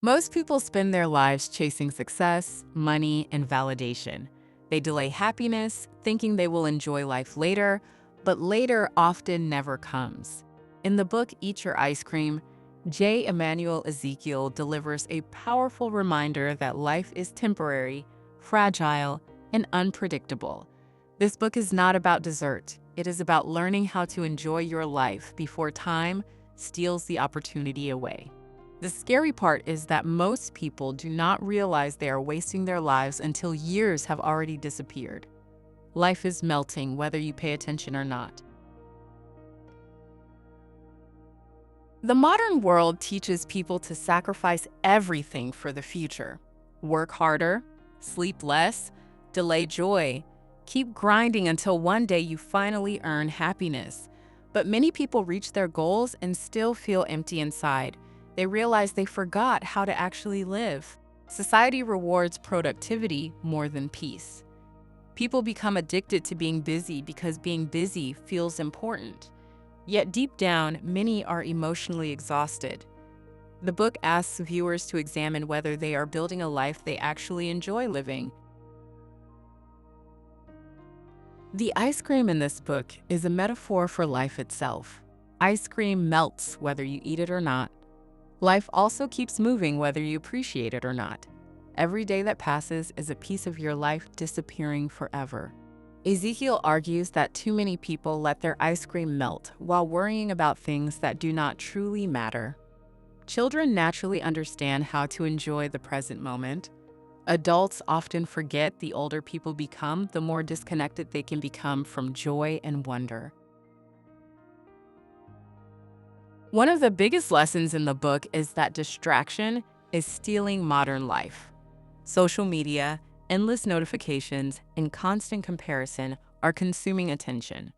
Most people spend their lives chasing success, money, and validation. They delay happiness, thinking they will enjoy life later, but later often never comes. In the book Eat Your Ice Cream, Emanuel Ezekiel delivers a powerful reminder that life is temporary, fragile, and unpredictable. This book is not about dessert. It is about learning how to enjoy your life before time steals the opportunity away. The scary part is that most people do not realize they are wasting their lives until years have already disappeared. Life is melting whether you pay attention or not. The modern world teaches people to sacrifice everything for the future. Work harder, sleep less, delay joy, keep grinding until one day you finally earn happiness. But many people reach their goals and still feel empty inside. They realize they forgot how to actually live. Society rewards productivity more than peace. People become addicted to being busy because being busy feels important. Yet deep down, many are emotionally exhausted. The book asks viewers to examine whether they are building a life they actually enjoy living. The ice cream in this book is a metaphor for life itself. Ice cream melts whether you eat it or not. Life also keeps moving whether you appreciate it or not. Every day that passes is a piece of your life disappearing forever. Ezekiel argues that too many people let their ice cream melt while worrying about things that do not truly matter. Children naturally understand how to enjoy the present moment. Adults often forget the older people become, the more disconnected they can become from joy and wonder. One of the biggest lessons in the book is that distraction is stealing modern life. Social media, endless notifications, and constant comparison are consuming attention.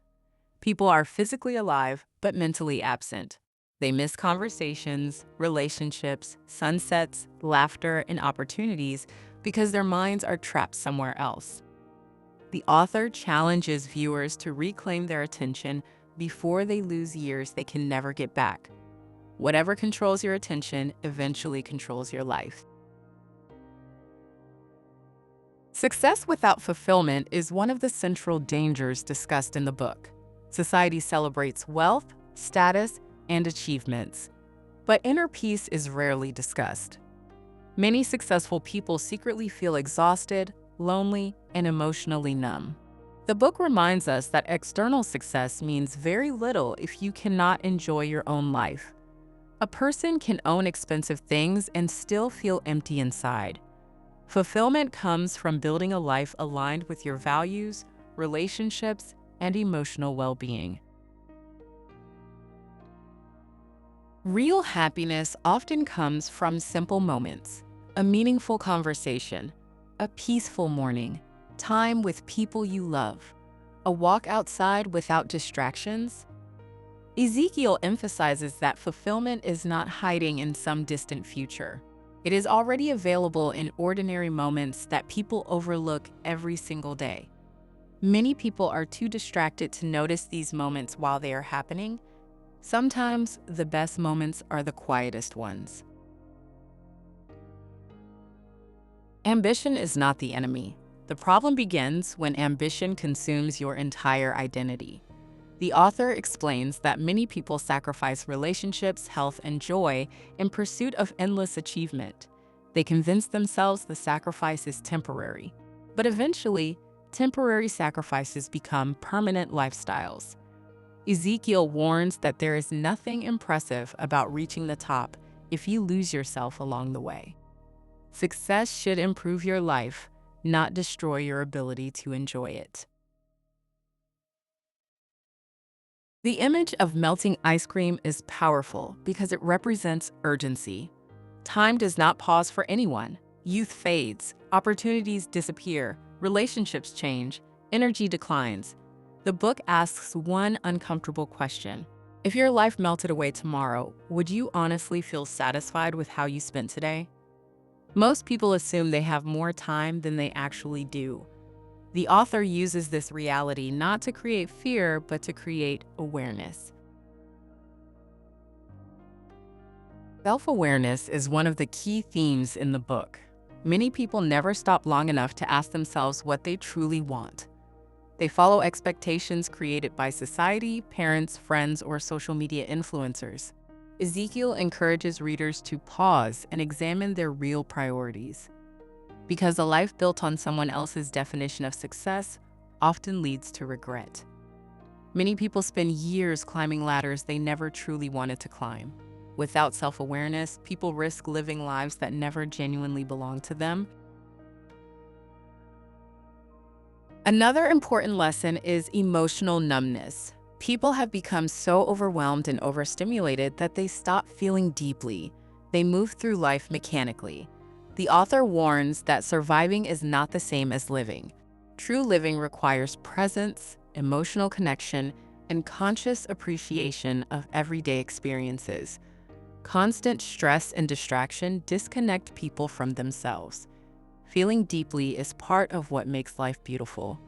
People are physically alive but mentally absent. They miss conversations, relationships, sunsets, laughter, and opportunities because their minds are trapped somewhere else. The author challenges viewers to reclaim their attention before they lose years they can never get back. Whatever controls your attention eventually controls your life. Success without fulfillment is one of the central dangers discussed in the book. Society celebrates wealth, status, and achievements, but inner peace is rarely discussed. Many successful people secretly feel exhausted, lonely, and emotionally numb. The book reminds us that external success means very little if you cannot enjoy your own life. A person can own expensive things and still feel empty inside. Fulfillment comes from building a life aligned with your values, relationships, and emotional well-being. Real happiness often comes from simple moments: a meaningful conversation, a peaceful morning, time with people you love, a walk outside without distractions. Ezekiel emphasizes that fulfillment is not hiding in some distant future. It is already available in ordinary moments that people overlook every single day. Many people are too distracted to notice these moments while they are happening. Sometimes the best moments are the quietest ones. Ambition is not the enemy. The problem begins when ambition consumes your entire identity. The author explains that many people sacrifice relationships, health, and joy in pursuit of endless achievement. They convince themselves the sacrifice is temporary, but eventually, temporary sacrifices become permanent lifestyles. Ezekiel warns that there is nothing impressive about reaching the top if you lose yourself along the way. Success should improve your life, not destroy your ability to enjoy it. The image of melting ice cream is powerful because it represents urgency. Time does not pause for anyone. Youth fades, opportunities disappear, relationships change, energy declines. The book asks one uncomfortable question. If your life melted away tomorrow, would you honestly feel satisfied with how you spent today? Most people assume they have more time than they actually do. The author uses this reality not to create fear, but to create awareness. Self-awareness is one of the key themes in the book. Many people never stop long enough to ask themselves what they truly want. They follow expectations created by society, parents, friends, or social media influencers. Ezekiel encourages readers to pause and examine their real priorities, because a life built on someone else's definition of success often leads to regret. Many people spend years climbing ladders they never truly wanted to climb. Without self-awareness, people risk living lives that never genuinely belong to them. Another important lesson is emotional numbness. People have become so overwhelmed and overstimulated that they stop feeling deeply. They move through life mechanically. The author warns that surviving is not the same as living. True living requires presence, emotional connection, and conscious appreciation of everyday experiences. Constant stress and distraction disconnect people from themselves. Feeling deeply is part of what makes life beautiful.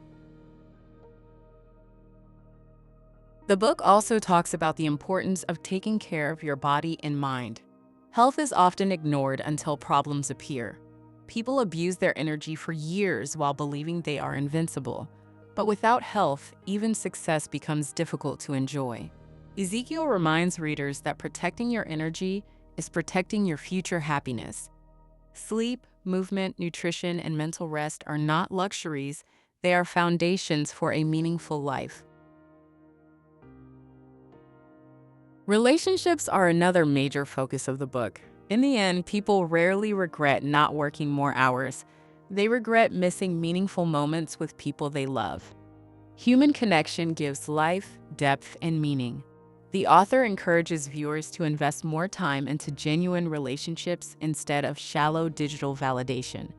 The book also talks about the importance of taking care of your body and mind. Health is often ignored until problems appear. People abuse their energy for years while believing they are invincible. But without health, even success becomes difficult to enjoy. Ezekiel reminds readers that protecting your energy is protecting your future happiness. Sleep, movement, nutrition, and mental rest are not luxuries, they are foundations for a meaningful life. Relationships are another major focus of the book. In the end, people rarely regret not working more hours. They regret missing meaningful moments with people they love. Human connection gives life, depth, and meaning. The author encourages viewers to invest more time into genuine relationships instead of shallow digital validation.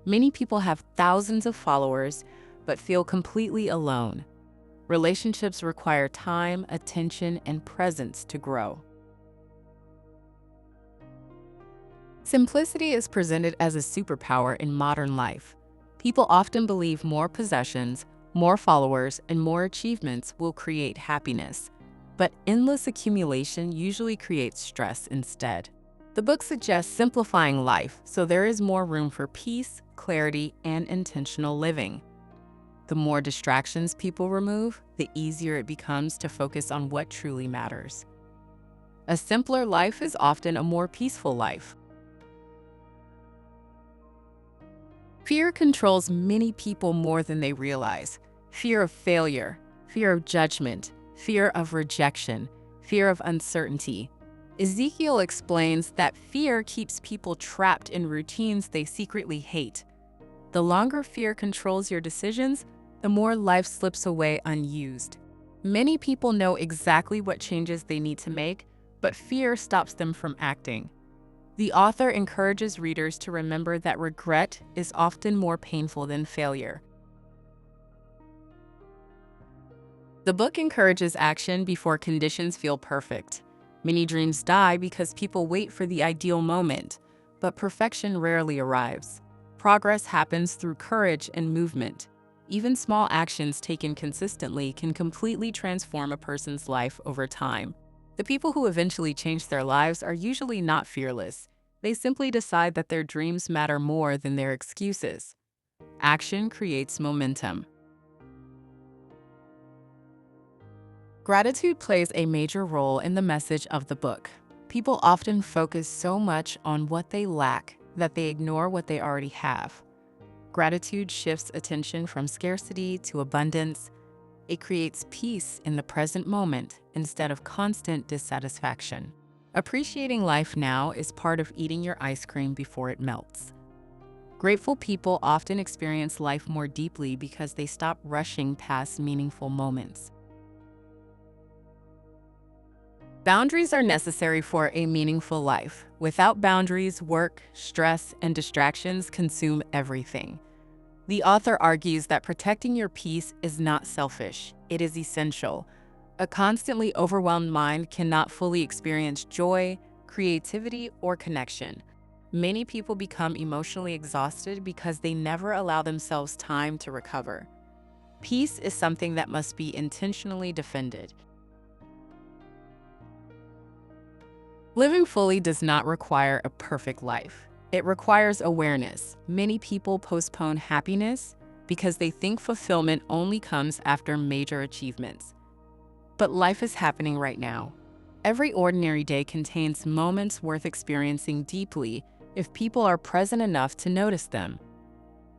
Many people have thousands of followers, but feel completely alone. Relationships require time, attention, and presence to grow. Simplicity is presented as a superpower in modern life. People often believe more possessions, more followers, and more achievements will create happiness. But endless accumulation usually creates stress instead. The book suggests simplifying life so there is more room for peace, clarity, and intentional living. The more distractions people remove, the easier it becomes to focus on what truly matters. A simpler life is often a more peaceful life. Fear controls many people more than they realize. Fear of failure, fear of judgment, fear of rejection, fear of uncertainty. Ezekiel explains that fear keeps people trapped in routines they secretly hate. The longer fear controls your decisions, the more life slips away unused. Many people know exactly what changes they need to make, but fear stops them from acting. The author encourages readers to remember that regret is often more painful than failure. The book encourages action before conditions feel perfect. Many dreams die because people wait for the ideal moment, but perfection rarely arrives. Progress happens through courage and movement. Even small actions taken consistently can completely transform a person's life over time. The people who eventually change their lives are usually not fearless. They simply decide that their dreams matter more than their excuses. Action creates momentum. Gratitude plays a major role in the message of the book. People often focus so much on what they lack that they ignore what they already have. Gratitude shifts attention from scarcity to abundance. It creates peace in the present moment instead of constant dissatisfaction. Appreciating life now is part of eating your ice cream before it melts. Grateful people often experience life more deeply because they stop rushing past meaningful moments. Boundaries are necessary for a meaningful life. Without boundaries, work, stress, and distractions consume everything. The author argues that protecting your peace is not selfish, it is essential. A constantly overwhelmed mind cannot fully experience joy, creativity, or connection. Many people become emotionally exhausted because they never allow themselves time to recover. Peace is something that must be intentionally defended. Living fully does not require a perfect life. It requires awareness. Many people postpone happiness because they think fulfillment only comes after major achievements. But life is happening right now. Every ordinary day contains moments worth experiencing deeply if people are present enough to notice them.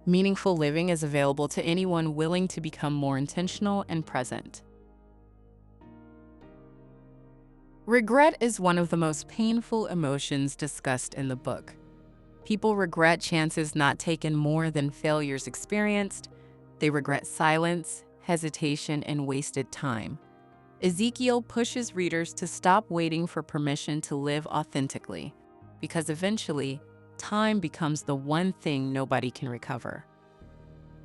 Meaningful living is available to anyone willing to become more intentional and present. Regret is one of the most painful emotions discussed in the book. People regret chances not taken more than failures experienced. They regret silence, hesitation, and wasted time. Ezekiel pushes readers to stop waiting for permission to live authentically, because eventually, time becomes the one thing nobody can recover.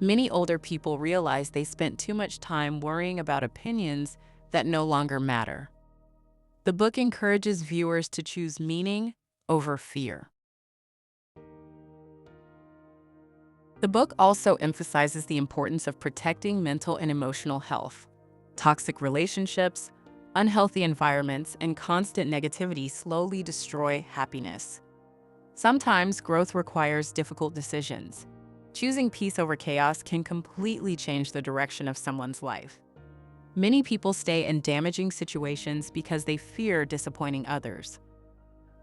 Many older people realize they spent too much time worrying about opinions that no longer matter. The book encourages viewers to choose meaning over fear. The book also emphasizes the importance of protecting mental and emotional health. Toxic relationships, unhealthy environments, and constant negativity slowly destroy happiness. Sometimes growth requires difficult decisions. Choosing peace over chaos can completely change the direction of someone's life. Many people stay in damaging situations because they fear disappointing others.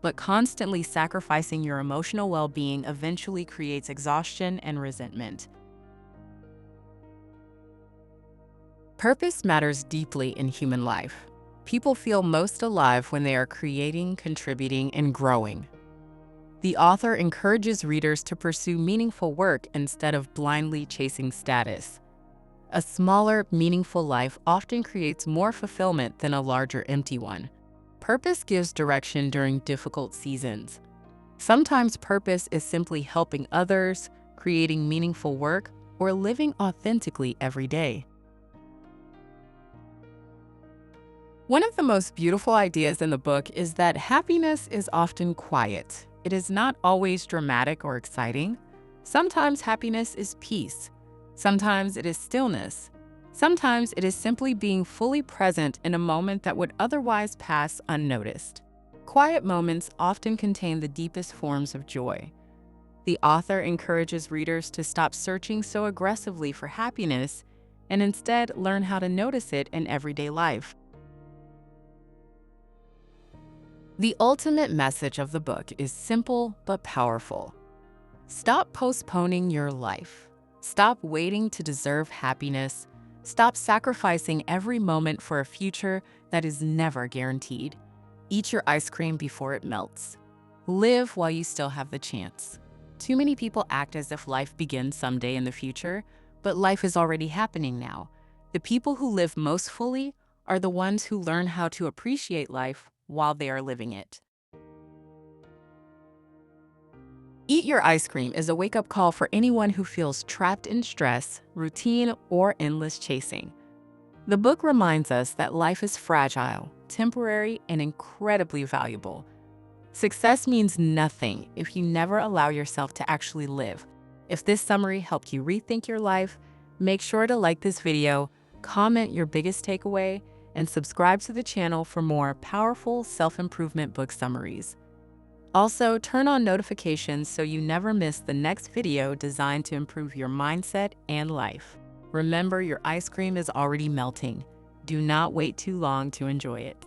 But constantly sacrificing your emotional well-being eventually creates exhaustion and resentment. Purpose matters deeply in human life. People feel most alive when they are creating, contributing, and growing. The author encourages readers to pursue meaningful work instead of blindly chasing status. A smaller, meaningful life often creates more fulfillment than a larger, empty one. Purpose gives direction during difficult seasons. Sometimes purpose is simply helping others, creating meaningful work, or living authentically every day. One of the most beautiful ideas in the book is that happiness is often quiet. It is not always dramatic or exciting. Sometimes happiness is peace. Sometimes it is stillness. Sometimes it is simply being fully present in a moment that would otherwise pass unnoticed. Quiet moments often contain the deepest forms of joy. The author encourages readers to stop searching so aggressively for happiness and instead learn how to notice it in everyday life. The ultimate message of the book is simple but powerful. Stop postponing your life. Stop waiting to deserve happiness. Stop sacrificing every moment for a future that is never guaranteed. Eat your ice cream before it melts. Live while you still have the chance. Too many people act as if life begins someday in the future, but life is already happening now. The people who live most fully are the ones who learn how to appreciate life while they are living it. Eat Your Ice Cream is a wake-up call for anyone who feels trapped in stress, routine, or endless chasing. The book reminds us that life is fragile, temporary, and incredibly valuable. Success means nothing if you never allow yourself to actually live. If this summary helped you rethink your life, make sure to like this video, comment your biggest takeaway, and subscribe to the channel for more powerful self-improvement book summaries. Also, turn on notifications so you never miss the next video designed to improve your mindset and life. Remember, your ice cream is already melting. Do not wait too long to enjoy it.